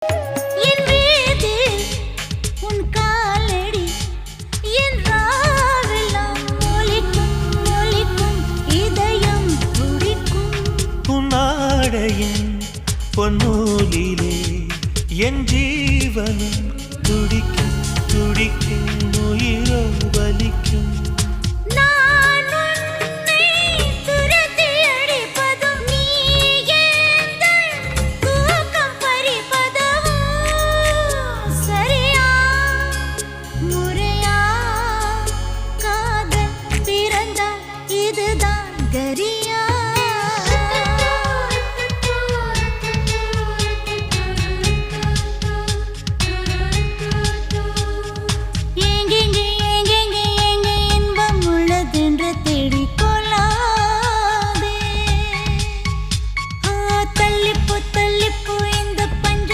என் வீதில் உன் காலடி என் ராவெல்லாம் ஒலிக்கும் ஒலிக்கும் இதயம் துடிக்கும் உன்னாடையின் பொன்னூலிலே என் ஜீவனும் துடிக்கும் துடிக்கும் உயிரோ வலிக்கும்